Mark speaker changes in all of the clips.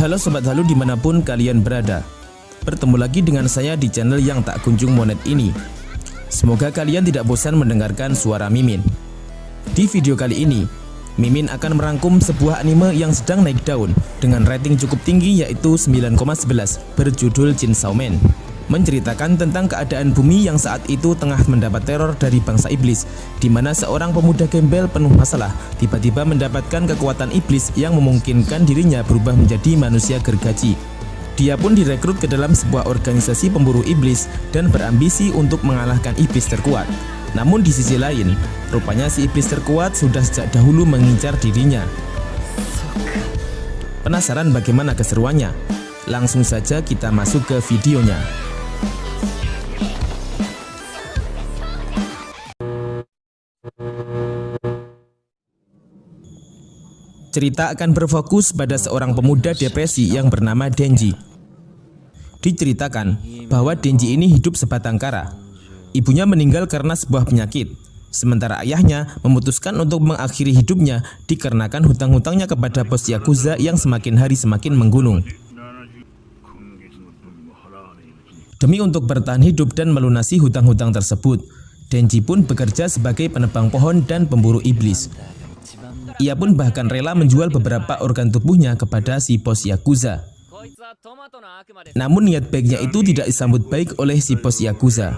Speaker 1: Halo Sobat Halu dimanapun kalian berada. Bertemu lagi dengan saya di channel yang tak kunjung monet ini. Semoga kalian tidak bosan mendengarkan suara Mimin. Di video kali ini, Mimin akan merangkum sebuah anime yang sedang naik daun dengan rating cukup tinggi yaitu 9,11 berjudul Chainsaw Man. Menceritakan tentang keadaan bumi yang saat itu tengah mendapat teror dari bangsa iblis, di mana seorang pemuda gembel penuh masalah tiba-tiba mendapatkan kekuatan iblis yang memungkinkan dirinya berubah menjadi manusia gergaji. Dia pun direkrut ke dalam sebuah organisasi pemburu iblis dan berambisi untuk mengalahkan iblis terkuat. Namun di sisi lain, rupanya si iblis terkuat sudah sejak dahulu mengincar dirinya. Penasaran bagaimana keseruannya? Langsung saja kita masuk ke videonya. Cerita akan berfokus pada seorang pemuda depresi yang bernama Denji. Diceritakan bahwa Denji ini hidup sebatang kara. Ibunya meninggal karena sebuah penyakit, sementara ayahnya memutuskan untuk mengakhiri hidupnya dikarenakan hutang-hutangnya kepada bos Yakuza yang semakin hari semakin menggunung. Demi untuk bertahan hidup dan melunasi hutang-hutang tersebut, Denji pun bekerja sebagai penebang pohon dan pemburu iblis. Ia pun bahkan rela menjual beberapa organ tubuhnya kepada si bos Yakuza. Namun niat baiknya itu tidak disambut baik oleh si bos Yakuza.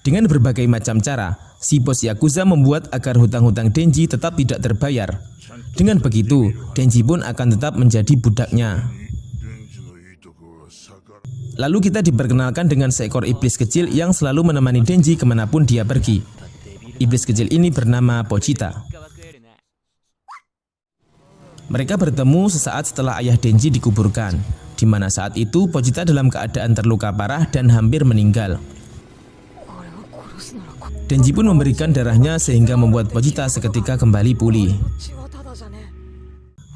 Speaker 1: Dengan berbagai macam cara, si bos Yakuza membuat agar hutang-hutang Denji tetap tidak terbayar. Dengan begitu, Denji pun akan tetap menjadi budaknya. Lalu kita diperkenalkan dengan seekor iblis kecil yang selalu menemani Denji kemanapun dia pergi. Iblis kecil ini bernama Pochita. Mereka bertemu sesaat setelah ayah Denji dikuburkan, di mana saat itu Pochita dalam keadaan terluka parah dan hampir meninggal. Denji pun memberikan darahnya sehingga membuat Pochita seketika kembali pulih.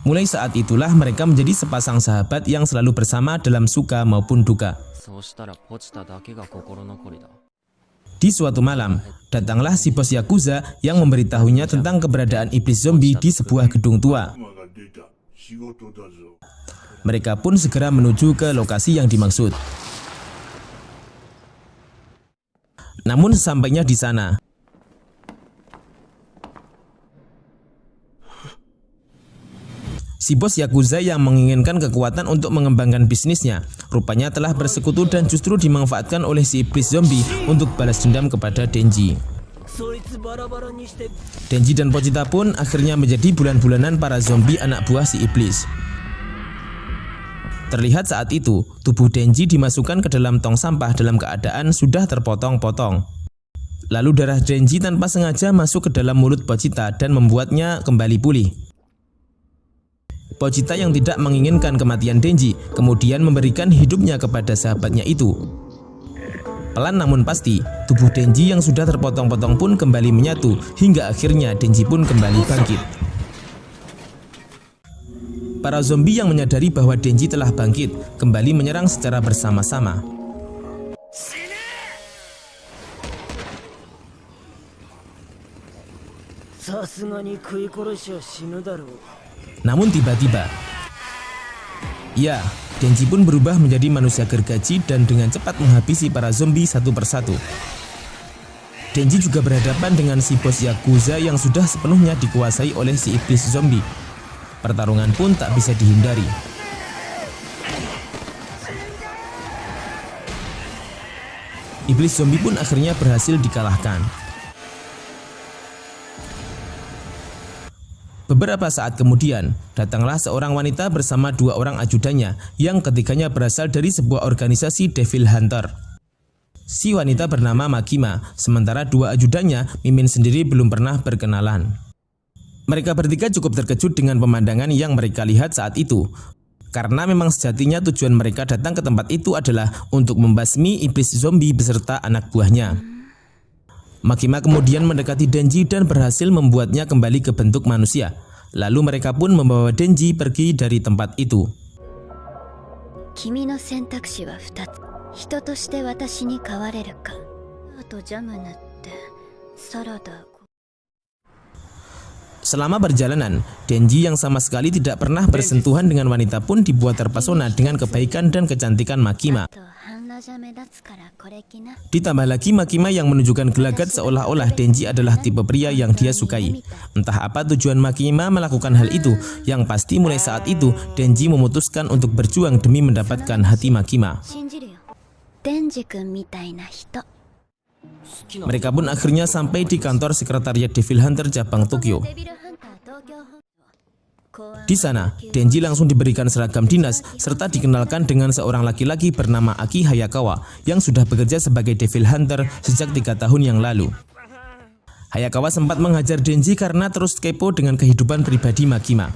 Speaker 1: Mulai saat itulah mereka menjadi sepasang sahabat yang selalu bersama dalam suka maupun duka. Di suatu malam, datanglah si bos Yakuza yang memberitahunya tentang keberadaan iblis zombie di sebuah gedung tua. Mereka pun segera menuju ke lokasi yang dimaksud. Namun sesampainya di sana, si bos Yakuza yang menginginkan kekuatan untuk mengembangkan bisnisnya, rupanya telah bersekutu dan justru dimanfaatkan oleh si iblis zombie untuk balas dendam kepada Denji. Denji dan Pochita pun akhirnya menjadi bulan-bulanan para zombie anak buah si iblis. Terlihat saat itu, tubuh Denji dimasukkan ke dalam tong sampah dalam keadaan sudah terpotong-potong. Lalu darah Denji tanpa sengaja masuk ke dalam mulut Pochita dan membuatnya kembali pulih. Pochita yang tidak menginginkan kematian Denji kemudian memberikan hidupnya kepada sahabatnya itu. Pelan namun pasti, tubuh Denji yang sudah terpotong-potong pun kembali menyatu hingga akhirnya Denji pun kembali bangkit. Para zombie yang menyadari bahwa Denji telah bangkit kembali menyerang secara bersama-sama. Namun tiba-tiba, ya, Denji pun berubah menjadi manusia gergaji dan dengan cepat menghabisi para zombie satu persatu. Denji juga berhadapan dengan si bos Yakuza yang sudah sepenuhnya dikuasai oleh si iblis zombie. Pertarungan pun tak bisa dihindari. Iblis zombie pun akhirnya berhasil dikalahkan. Beberapa saat kemudian, datanglah seorang wanita bersama dua orang ajudannya yang ketiganya berasal dari sebuah organisasi Devil Hunter. Si wanita bernama Makima, sementara dua ajudannya, Mimin sendiri belum pernah berkenalan. Mereka bertiga cukup terkejut dengan pemandangan yang mereka lihat saat itu. Karena memang sejatinya tujuan mereka datang ke tempat itu adalah untuk membasmi iblis zombie beserta anak buahnya. Makima kemudian mendekati Denji dan berhasil membuatnya kembali ke bentuk manusia. Lalu mereka pun membawa Denji pergi dari tempat itu. Selama perjalanan, Denji yang sama sekali tidak pernah bersentuhan dengan wanita pun dibuat terpesona dengan kebaikan dan kecantikan Makima. Ditambah lagi Makima yang menunjukkan gelagat seolah-olah Denji adalah tipe pria yang dia sukai. Entah apa tujuan Makima melakukan hal itu, yang pasti mulai saat itu Denji memutuskan untuk berjuang demi mendapatkan hati Makima. Mereka pun akhirnya sampai di kantor sekretariat Devil Hunter cabang Tokyo. Di sana, Denji langsung diberikan seragam dinas serta dikenalkan dengan seorang laki-laki bernama Aki Hayakawa yang sudah bekerja sebagai Devil Hunter sejak 3 tahun yang lalu. Hayakawa sempat menghajar Denji karena terus kepo dengan kehidupan pribadi Makima.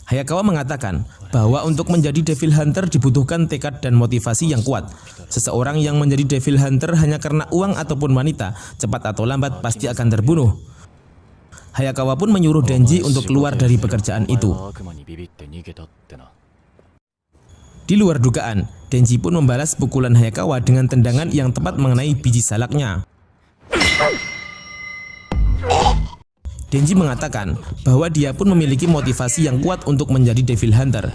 Speaker 1: Hayakawa mengatakan bahwa untuk menjadi Devil Hunter dibutuhkan tekad dan motivasi yang kuat. Seseorang yang menjadi Devil Hunter hanya karena uang ataupun wanita, cepat atau lambat pasti akan terbunuh. Hayakawa pun menyuruh Denji untuk keluar dari pekerjaan itu. Di luar dugaan, Denji pun membalas pukulan Hayakawa dengan tendangan yang tepat mengenai biji salaknya. Denji mengatakan bahwa dia pun memiliki motivasi yang kuat untuk menjadi Devil Hunter.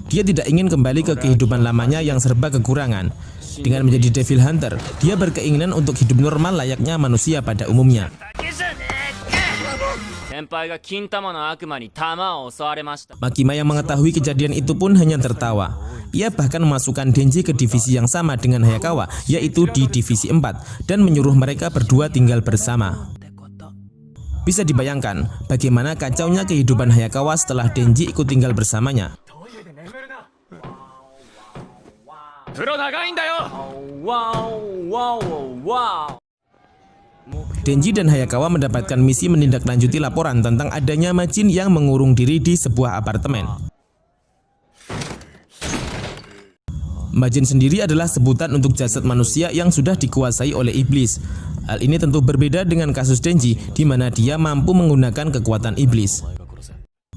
Speaker 1: Dia tidak ingin kembali ke kehidupan lamanya yang serba kekurangan. Dengan menjadi Devil Hunter, dia berkeinginan untuk hidup normal layaknya manusia pada umumnya. Makima yang mengetahui kejadian itu pun hanya tertawa. Ia bahkan memasukkan Denji ke divisi yang sama dengan Hayakawa, yaitu di divisi 4, dan menyuruh mereka berdua tinggal bersama. Bisa dibayangkan bagaimana kacaunya kehidupan Hayakawa setelah Denji ikut tinggal bersamanya. Denji dan Hayakawa mendapatkan misi menindaklanjuti laporan tentang adanya Majin yang mengurung diri di sebuah apartemen. Majin sendiri adalah sebutan untuk jasad manusia yang sudah dikuasai oleh iblis. Hal ini tentu berbeda dengan kasus Denji, di mana dia mampu menggunakan kekuatan iblis.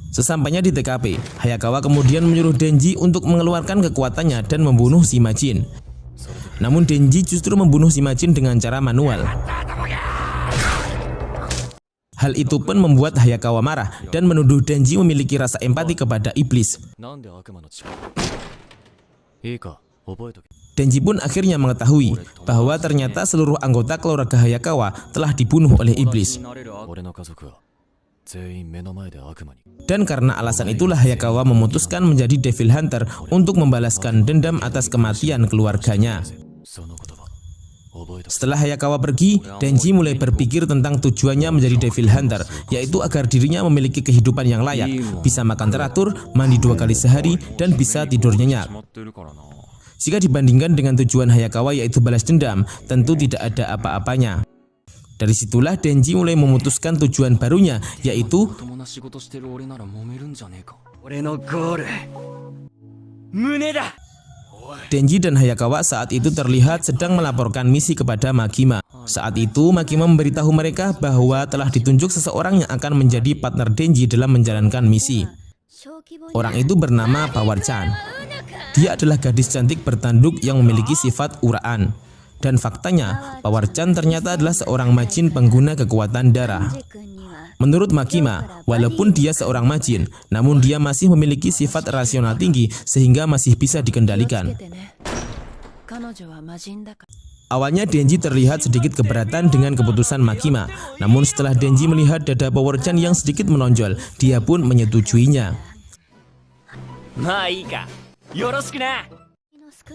Speaker 1: Sesampainya di TKP, Hayakawa kemudian menyuruh Denji untuk mengeluarkan kekuatannya dan membunuh si Majin. Namun Denji justru membunuh si Majin dengan cara manual. Hal itu pun membuat Hayakawa marah dan menuduh Denji memiliki rasa empati kepada iblis. Denji pun akhirnya mengetahui bahwa ternyata seluruh anggota keluarga Hayakawa telah dibunuh oleh iblis. Dan karena alasan itulah Hayakawa memutuskan menjadi Devil Hunter untuk membalaskan dendam atas kematian keluarganya. Setelah Hayakawa pergi, Denji mulai berpikir tentang tujuannya menjadi Devil Hunter, yaitu agar dirinya memiliki kehidupan yang layak, bisa makan teratur, mandi 2 kali sehari, dan bisa tidur nyenyak. Jika dibandingkan dengan tujuan Hayakawa yaitu balas dendam, tentu tidak ada apa-apanya. Dari situlah Denji mulai memutuskan tujuan barunya, yaitu Denji dan Hayakawa saat itu terlihat sedang melaporkan misi kepada Makima. Saat itu Makima memberitahu mereka bahwa telah ditunjuk seseorang yang akan menjadi partner Denji dalam menjalankan misi. Orang itu bernama Power-chan. Dia adalah gadis cantik bertanduk yang memiliki sifat uraan. Dan faktanya, Power-chan ternyata adalah seorang Majin pengguna kekuatan darah. Menurut Makima, walaupun dia seorang Majin, namun dia masih memiliki sifat rasional tinggi sehingga masih bisa dikendalikan. Awalnya Denji terlihat sedikit keberatan dengan keputusan Makima, namun setelah Denji melihat dada Power-chan yang sedikit menonjol, dia pun menyetujuinya.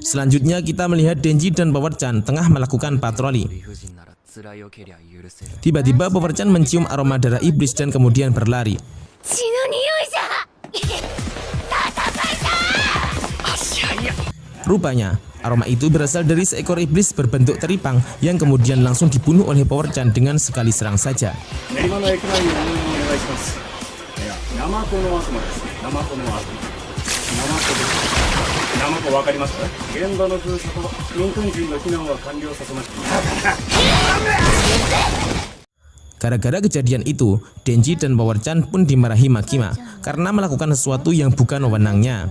Speaker 1: Selanjutnya kita melihat Denji dan Power-chan tengah melakukan patroli. Tiba-tiba Power-chan mencium aroma darah iblis dan kemudian berlari. Rupanya, aroma itu berasal dari seekor iblis berbentuk teripang yang kemudian langsung dibunuh oleh Power-chan dengan sekali serang saja. Gara-gara kejadian itu, Denji dan Power-chan pun dimarahi Makima karena melakukan sesuatu yang bukan wewenangnya.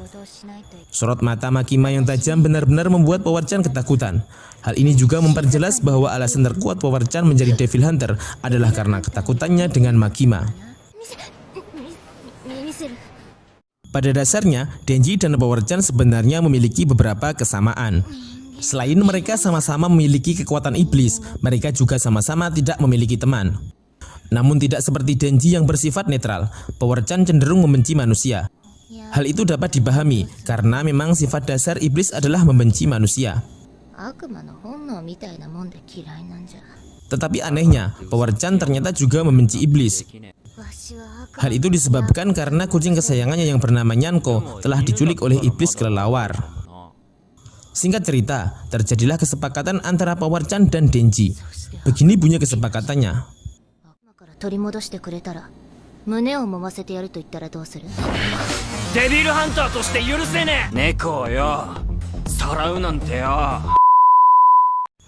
Speaker 1: Sorot mata Makima yang tajam benar-benar membuat Power-chan ketakutan. Hal ini juga memperjelas bahwa alasan terkuat Power-chan menjadi Devil Hunter adalah karena ketakutannya dengan Makima. Pada dasarnya, Denji dan Power-chan sebenarnya memiliki beberapa kesamaan. Selain mereka sama-sama memiliki kekuatan iblis, mereka juga sama-sama tidak memiliki teman. Namun tidak seperti Denji yang bersifat netral, Power-chan cenderung membenci manusia. Hal itu dapat dipahami karena memang sifat dasar iblis adalah membenci manusia. Tetapi anehnya, Power-chan ternyata juga membenci iblis. Hal itu disebabkan karena kucing kesayangannya yang bernama Nyanko telah diculik oleh iblis kelelawar. Singkat cerita, terjadilah kesepakatan antara Power-chan dan Denji. Begini bunyi kesepakatannya.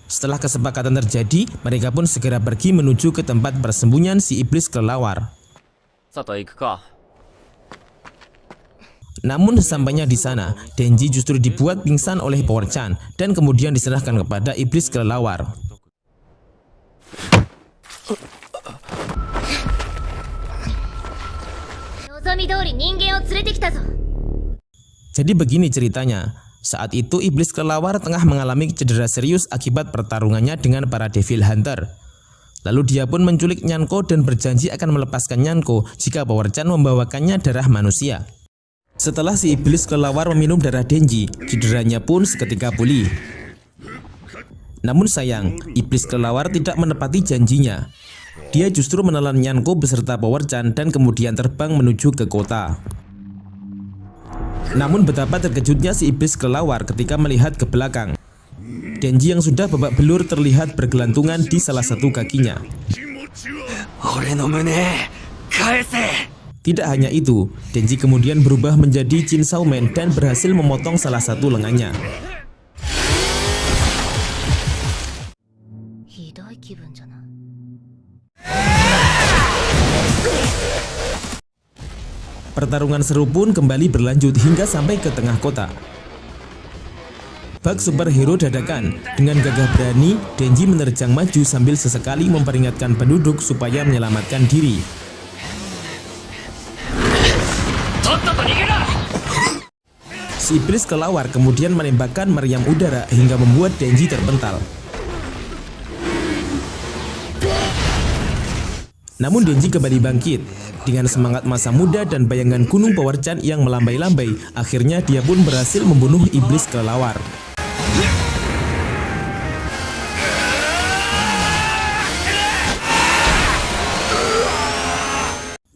Speaker 1: Setelah kesepakatan terjadi, mereka pun segera pergi menuju ke tempat persembunyian si iblis kelelawar. Namun sesampainya di sana, Denji justru dibuat pingsan oleh Power-chan dan kemudian diserahkan kepada iblis kelelawar. Jadi begini ceritanya. Saat itu iblis kelelawar tengah mengalami cedera serius akibat pertarungannya dengan para Devil Hunter. Lalu dia pun menculik Nyanko dan berjanji akan melepaskan Nyanko jika Power-chan membawakannya darah manusia. Setelah si iblis kelelawar meminum darah Denji, cederanya pun seketika pulih. Namun sayang, iblis kelelawar tidak menepati janjinya. Dia justru menelan Nyanko beserta Power-chan dan kemudian terbang menuju ke kota. Namun betapa terkejutnya si iblis kelelawar ketika melihat ke belakang. Denji yang sudah babak belur terlihat bergelantungan di salah satu kakinya. Tidak hanya itu, Denji kemudian berubah menjadi Chainsaw Man dan berhasil memotong salah satu lengannya. Pertarungan seru pun kembali berlanjut hingga sampai ke tengah kota. Bak superhero dadakan, dengan gagah berani, Denji menerjang maju sambil sesekali memperingatkan penduduk supaya menyelamatkan diri. Si iblis kelelawar kemudian menembakkan meriam udara hingga membuat Denji terpental. Namun Denji kembali bangkit. Dengan semangat masa muda dan bayangan gunung Power-chan yang melambai-lambai, akhirnya dia pun berhasil membunuh iblis kelelawar.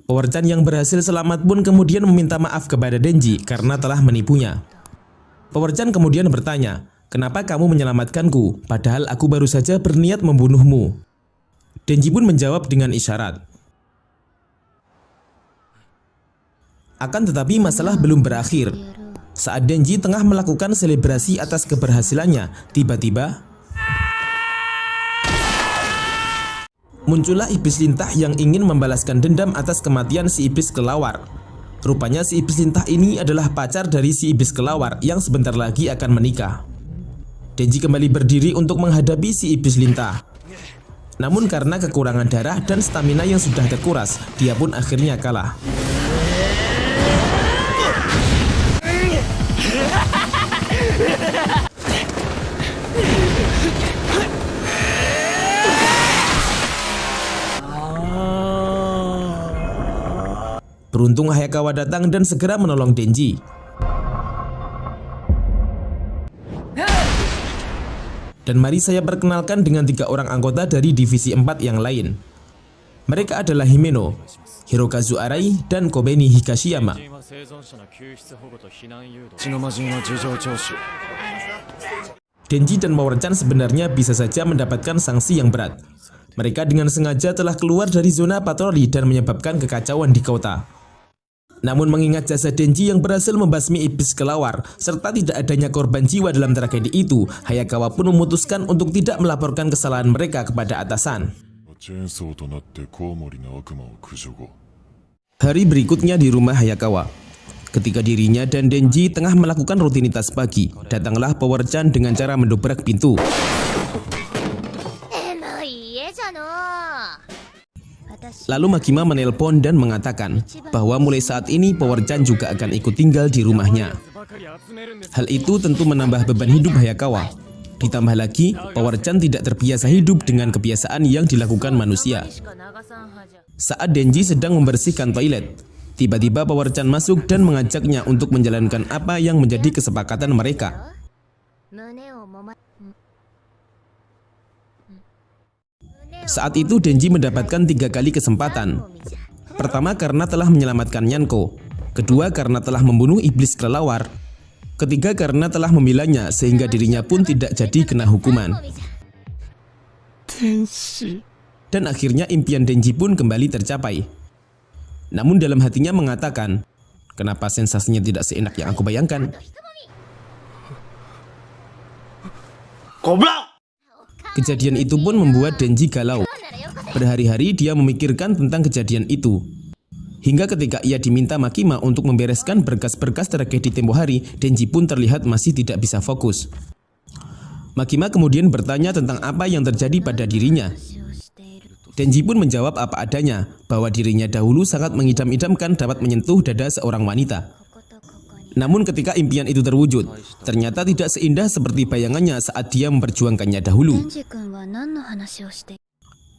Speaker 1: Power-chan yang berhasil selamat pun kemudian meminta maaf kepada Denji karena telah menipunya. Power-chan kemudian bertanya, "Kenapa kamu menyelamatkanku, padahal aku baru saja berniat membunuhmu?" Denji pun menjawab dengan isyarat. Akan tetapi masalah belum berakhir. Saat Denji tengah melakukan selebrasi atas keberhasilannya, tiba-tiba muncullah iblis lintah yang ingin membalaskan dendam atas kematian si iblis kelelawar. Rupanya si iblis lintah ini adalah pacar dari si iblis kelelawar yang sebentar lagi akan menikah. Denji kembali berdiri untuk menghadapi si iblis lintah. Namun karena kekurangan darah dan stamina yang sudah terkuras, dia pun akhirnya kalah. Beruntung Hayakawa datang dan segera menolong Denji. Dan mari saya perkenalkan dengan 3 orang anggota dari divisi 4 yang lain. Mereka adalah Himeno, Hirokazu Arai, dan Kobeni Higashiyama. Denji dan Power-chan sebenarnya bisa saja mendapatkan sanksi yang berat. Mereka dengan sengaja telah keluar dari zona patroli dan menyebabkan kekacauan di kota. Namun mengingat jasa Denji yang berhasil membasmi iblis kelelawar serta tidak adanya korban jiwa dalam tragedi itu, Hayakawa pun memutuskan untuk tidak melaporkan kesalahan mereka kepada atasan. Hari berikutnya di rumah Hayakawa, ketika dirinya dan Denji tengah melakukan rutinitas pagi, datanglah Power-chan dengan cara mendobrak pintu. Lalu Makima menelpon dan mengatakan bahwa mulai saat ini Power-chan juga akan ikut tinggal di rumahnya. Hal itu tentu menambah beban hidup Hayakawa. Ditambah lagi, Power-chan tidak terbiasa hidup dengan kebiasaan yang dilakukan manusia. Saat Denji sedang membersihkan toilet, tiba-tiba Power-chan masuk dan mengajaknya untuk menjalankan apa yang menjadi kesepakatan mereka. Saat itu Denji mendapatkan 3 kali kesempatan. Pertama karena telah menyelamatkan Nyanko, kedua karena telah membunuh iblis kelelawar, ketiga karena telah membelanya sehingga dirinya pun tidak jadi kena hukuman. Dan akhirnya impian Denji pun kembali tercapai. Namun dalam hatinya mengatakan, kenapa sensasinya tidak seenak yang aku bayangkan?
Speaker 2: Goblok!
Speaker 1: Kejadian itu pun membuat Denji galau. Berhari-hari dia memikirkan tentang kejadian itu. Hingga ketika ia diminta Makima untuk membereskan berkas-berkas tragedi tempo hari, Denji pun terlihat masih tidak bisa fokus. Makima kemudian bertanya tentang apa yang terjadi pada dirinya. Denji pun menjawab apa adanya, bahwa dirinya dahulu sangat mengidam-idamkan dapat menyentuh dada seorang wanita. Namun ketika impian itu terwujud, ternyata tidak seindah seperti bayangannya saat dia memperjuangkannya dahulu.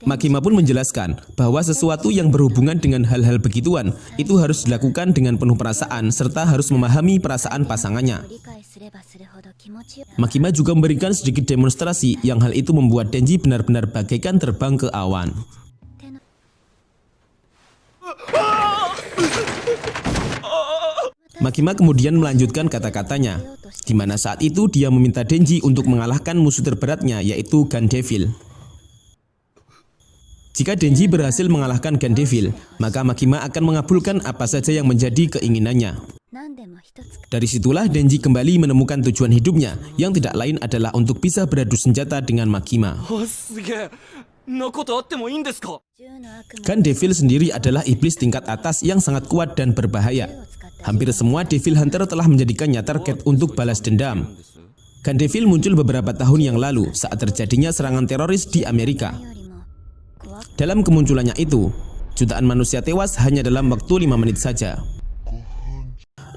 Speaker 1: Makima pun menjelaskan bahwa sesuatu yang berhubungan dengan hal-hal begituan itu harus dilakukan dengan penuh perasaan serta harus memahami perasaan pasangannya. Makima juga memberikan sedikit demonstrasi yang hal itu membuat Denji benar-benar bagaikan terbang ke awan. Makima kemudian melanjutkan kata-katanya, di mana saat itu dia meminta Denji untuk mengalahkan musuh terberatnya yaitu Gun Devil. Jika Denji berhasil mengalahkan Gun Devil, maka Makima akan mengabulkan apa saja yang menjadi keinginannya. Dari situlah Denji kembali menemukan tujuan hidupnya, yang tidak lain adalah untuk bisa beradu senjata dengan Makima. Gun Devil sendiri adalah iblis tingkat atas yang sangat kuat dan berbahaya. Hampir semua Devil Hunter telah menjadikannya target untuk balas dendam. Gun Devil muncul beberapa tahun yang lalu saat terjadinya serangan teroris di Amerika. Dalam kemunculannya itu, jutaan manusia tewas hanya dalam waktu 5 menit saja.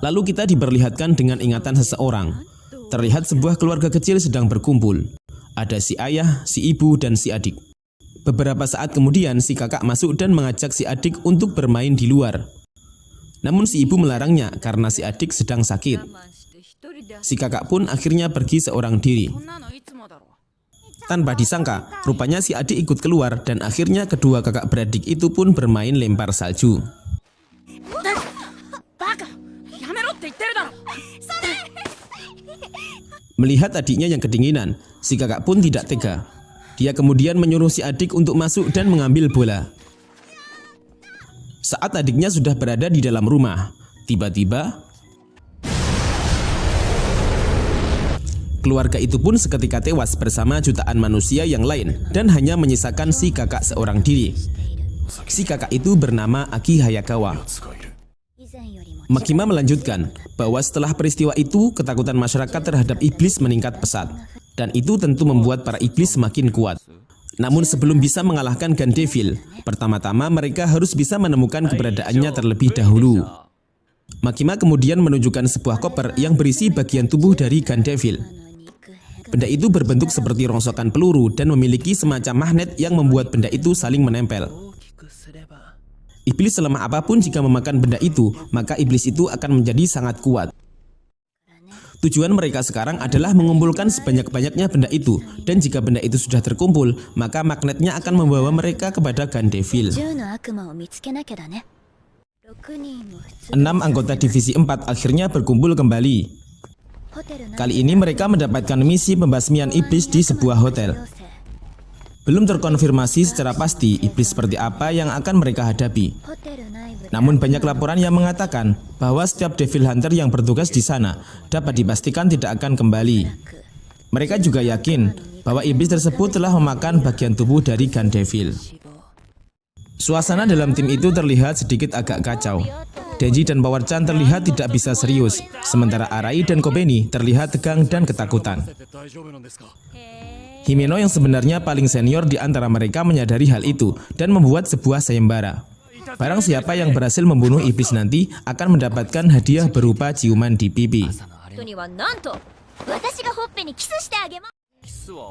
Speaker 1: Lalu kita diperlihatkan dengan ingatan seseorang. Terlihat sebuah keluarga kecil sedang berkumpul. Ada si ayah, si ibu, dan si adik. Beberapa saat kemudian si kakak masuk dan mengajak si adik untuk bermain di luar. Namun si ibu melarangnya karena si adik sedang sakit. Si kakak pun akhirnya pergi seorang diri. Tanpa disangka, rupanya si adik ikut keluar dan akhirnya kedua kakak beradik itu pun bermain lempar salju. Melihat adiknya yang kedinginan, si kakak pun tidak tega. Dia kemudian menyuruh si adik untuk masuk dan mengambil bola. Saat adiknya sudah berada di dalam rumah, tiba-tiba keluarga itu pun seketika tewas bersama jutaan manusia yang lain dan hanya menyisakan si kakak seorang diri. Si kakak itu bernama Aki Hayakawa. Makima melanjutkan bahwa setelah peristiwa itu ketakutan masyarakat terhadap iblis meningkat pesat, dan itu tentu membuat para iblis semakin kuat. Namun sebelum bisa mengalahkan Gun Devil, pertama-tama mereka harus bisa menemukan keberadaannya terlebih dahulu. Makima kemudian menunjukkan sebuah koper yang berisi bagian tubuh dari Gun Devil. Benda itu berbentuk seperti rongsokan peluru dan memiliki semacam magnet yang membuat benda itu saling menempel. Iblis selemah apapun jika memakan benda itu, maka iblis itu akan menjadi sangat kuat. Tujuan mereka sekarang adalah mengumpulkan sebanyak-banyaknya benda itu, dan jika benda itu sudah terkumpul, maka magnetnya akan membawa mereka kepada Gun Devil. 6 anggota divisi 4 akhirnya berkumpul kembali. Kali ini mereka mendapatkan misi pembasmian iblis di sebuah hotel. Belum terkonfirmasi secara pasti iblis seperti apa yang akan mereka hadapi. Namun banyak laporan yang mengatakan bahwa setiap Devil Hunter yang bertugas di sana dapat dipastikan tidak akan kembali. Mereka juga yakin bahwa iblis tersebut telah memakan bagian tubuh dari Gun Devil. Suasana dalam tim itu terlihat sedikit agak kacau. Denji dan Power-chan terlihat tidak bisa serius, sementara Arai dan Kobeni terlihat tegang dan ketakutan. Himeno yang sebenarnya paling senior di antara mereka menyadari hal itu dan membuat sebuah sayembara. Barang siapa yang berhasil membunuh iblis nanti akan mendapatkan hadiah berupa ciuman di pipi.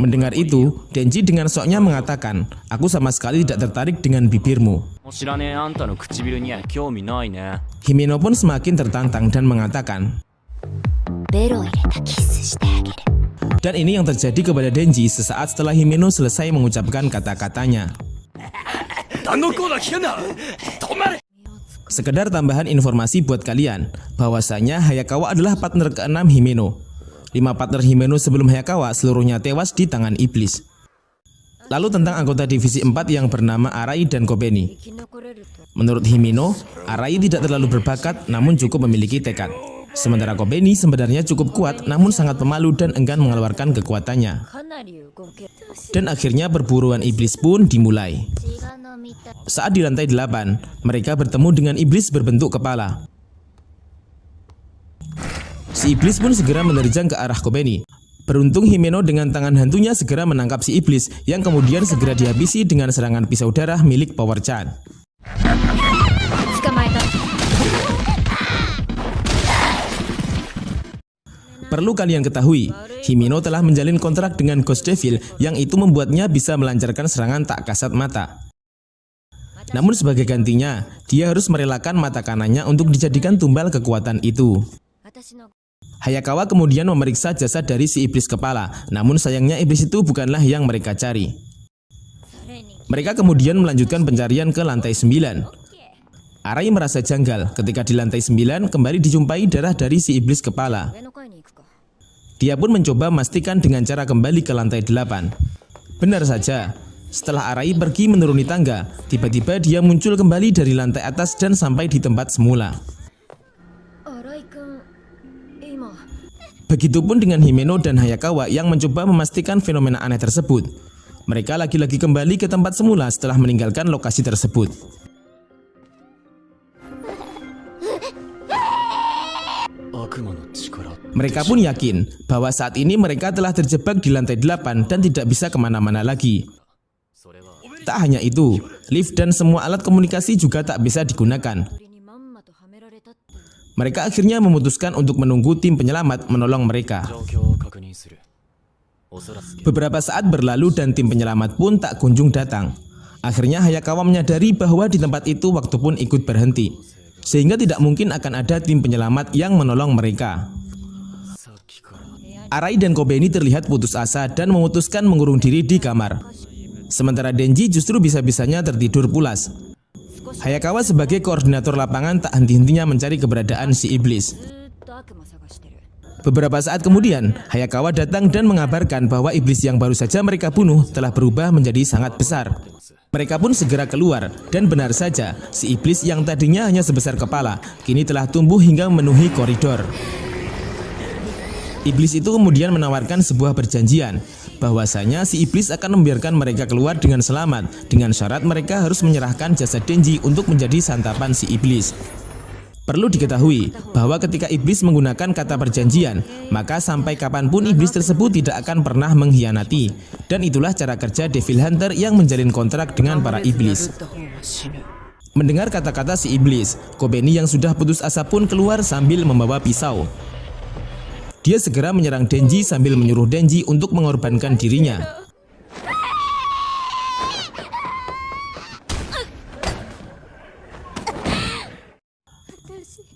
Speaker 1: Mendengar itu, Denji dengan soknya mengatakan, "Aku sama sekali tidak tertarik dengan bibirmu." Himeno pun semakin tertantang dan mengatakan, dan ini yang terjadi kepada Denji sesaat setelah Himeno selesai mengucapkan kata-katanya. Sekedar tambahan informasi buat kalian, bahwasanya Hayakawa adalah partner ke-6 Himeno. 5 partner Himeno sebelum Hayakawa seluruhnya tewas di tangan iblis. Lalu tentang anggota divisi 4 yang bernama Arai dan Kobeni. Menurut Himeno, Arai tidak terlalu berbakat namun cukup memiliki tekad. Sementara Kobeni sebenarnya cukup kuat namun sangat pemalu dan enggan mengeluarkan kekuatannya. Dan akhirnya perburuan iblis pun dimulai. Saat di lantai 8, mereka bertemu dengan iblis berbentuk kepala. Si iblis pun segera menerjang ke arah Kobeni. Beruntung Himeno dengan tangan hantunya segera menangkap si iblis yang kemudian segera dihabisi dengan serangan pisau darah milik Power-chan. Perlu kalian ketahui, Himeno telah menjalin kontrak dengan Ghost Devil yang itu membuatnya bisa melancarkan serangan tak kasat mata. Namun sebagai gantinya, dia harus merelakan mata kanannya untuk dijadikan tumbal kekuatan itu. Hayakawa kemudian memeriksa jasad dari si iblis kepala, namun sayangnya iblis itu bukanlah yang mereka cari. Mereka kemudian melanjutkan pencarian ke lantai 9. Arai merasa janggal ketika di lantai 9 kembali dijumpai darah dari si iblis kepala. Dia pun mencoba memastikan dengan cara kembali ke lantai 8. Benar saja, setelah Arai pergi menuruni tangga, tiba-tiba dia muncul kembali dari lantai atas dan sampai di tempat semula. Begitupun dengan Himeno dan Hayakawa yang mencoba memastikan fenomena aneh tersebut. Mereka lagi-lagi kembali ke tempat semula setelah meninggalkan lokasi tersebut. Mereka pun yakin bahwa saat ini mereka telah terjebak di lantai 8 dan tidak bisa kemana-mana lagi. Tak hanya itu, lift dan semua alat komunikasi juga tak bisa digunakan. Mereka akhirnya memutuskan untuk menunggu tim penyelamat menolong mereka. Beberapa saat berlalu dan tim penyelamat pun tak kunjung datang. Akhirnya Hayakawa menyadari bahwa di tempat itu waktu pun ikut berhenti, sehingga tidak mungkin akan ada tim penyelamat yang menolong mereka. Arai dan Kobeni terlihat putus asa dan memutuskan mengurung diri di kamar. Sementara Denji justru bisa-bisanya tertidur pulas. Hayakawa sebagai koordinator lapangan tak henti-hentinya mencari keberadaan si iblis. Beberapa saat kemudian, Hayakawa datang dan mengabarkan bahwa iblis yang baru saja mereka bunuh telah berubah menjadi sangat besar. Mereka pun segera keluar, dan benar saja, si iblis yang tadinya hanya sebesar kepala, kini telah tumbuh hingga memenuhi koridor. Iblis itu kemudian menawarkan sebuah perjanjian, bahwasanya si iblis akan membiarkan mereka keluar dengan selamat, dengan syarat mereka harus menyerahkan jasad Denji untuk menjadi santapan si iblis. Perlu diketahui bahwa ketika iblis menggunakan kata perjanjian, maka sampai kapanpun iblis tersebut tidak akan pernah mengkhianati. Dan itulah cara kerja Devil Hunter yang menjalin kontrak dengan para iblis. Mendengar kata-kata si iblis, Kobeni yang sudah putus asa pun keluar sambil membawa pisau. Dia segera menyerang Denji sambil menyuruh Denji untuk mengorbankan dirinya.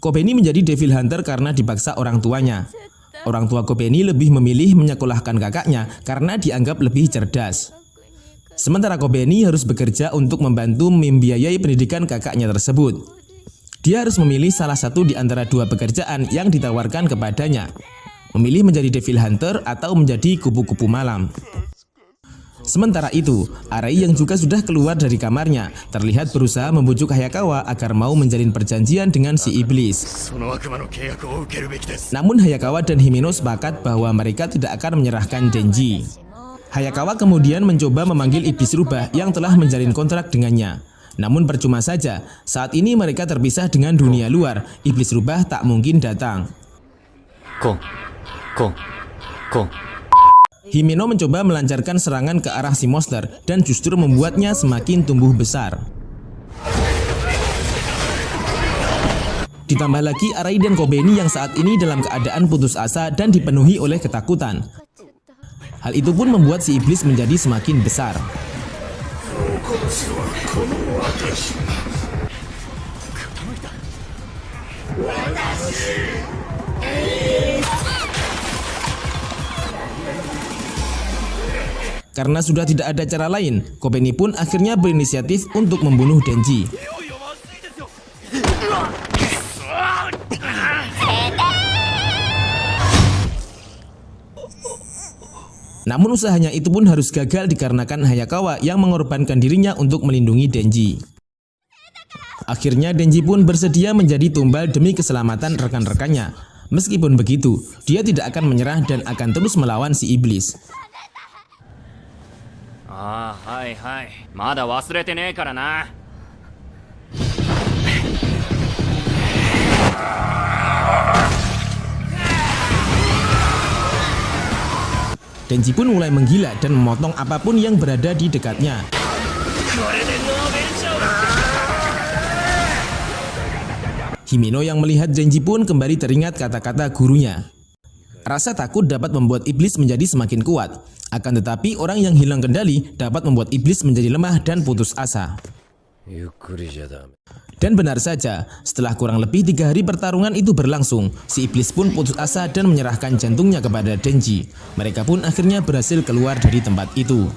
Speaker 1: Kobeni menjadi Devil Hunter karena dipaksa orang tuanya. Orang tua Kobeni lebih memilih menyekolahkan kakaknya karena dianggap lebih cerdas. Sementara Kobeni harus bekerja untuk membantu membiayai pendidikan kakaknya tersebut. Dia harus memilih salah satu di antara dua pekerjaan yang ditawarkan kepadanya. Memilih menjadi Devil Hunter atau menjadi kupu-kupu malam. Sementara itu, Arai yang juga sudah keluar dari kamarnya terlihat berusaha membujuk Hayakawa agar mau menjalin perjanjian dengan si iblis. Namun Hayakawa dan Himeno sepakat bahwa mereka tidak akan menyerahkan Denji. Hayakawa kemudian mencoba memanggil iblis rubah yang telah menjalin kontrak dengannya. Namun percuma saja, saat ini mereka terpisah dengan dunia luar, iblis rubah tak mungkin datang. Himeno mencoba melancarkan serangan ke arah si monster dan justru membuatnya semakin tumbuh besar. Ditambah lagi Arai dan Kobeni yang saat ini dalam keadaan putus asa dan dipenuhi oleh ketakutan. Hal itu pun membuat si iblis menjadi semakin besar. Karena sudah tidak ada cara lain, Kobeni pun akhirnya berinisiatif untuk membunuh Denji. Namun usahanya itu pun harus gagal dikarenakan Hayakawa yang mengorbankan dirinya untuk melindungi Denji. Akhirnya Denji pun bersedia menjadi tumbal demi keselamatan rekan-rekannya. Meskipun begitu, dia tidak akan menyerah dan akan terus melawan si iblis.
Speaker 2: Hai, mada wasurete ne kara na.
Speaker 1: Denji pun mulai menggila dan memotong apapun yang berada di dekatnya. Himeno yang melihat Denji pun kembali teringat kata-kata gurunya. Rasa takut dapat membuat iblis menjadi semakin kuat. Akan tetapi orang yang hilang kendali dapat membuat iblis menjadi lemah dan putus asa. Dan benar saja, setelah kurang lebih 3 hari pertarungan itu berlangsung, si iblis pun putus asa dan menyerahkan jantungnya kepada Denji. Mereka pun akhirnya berhasil keluar dari tempat itu.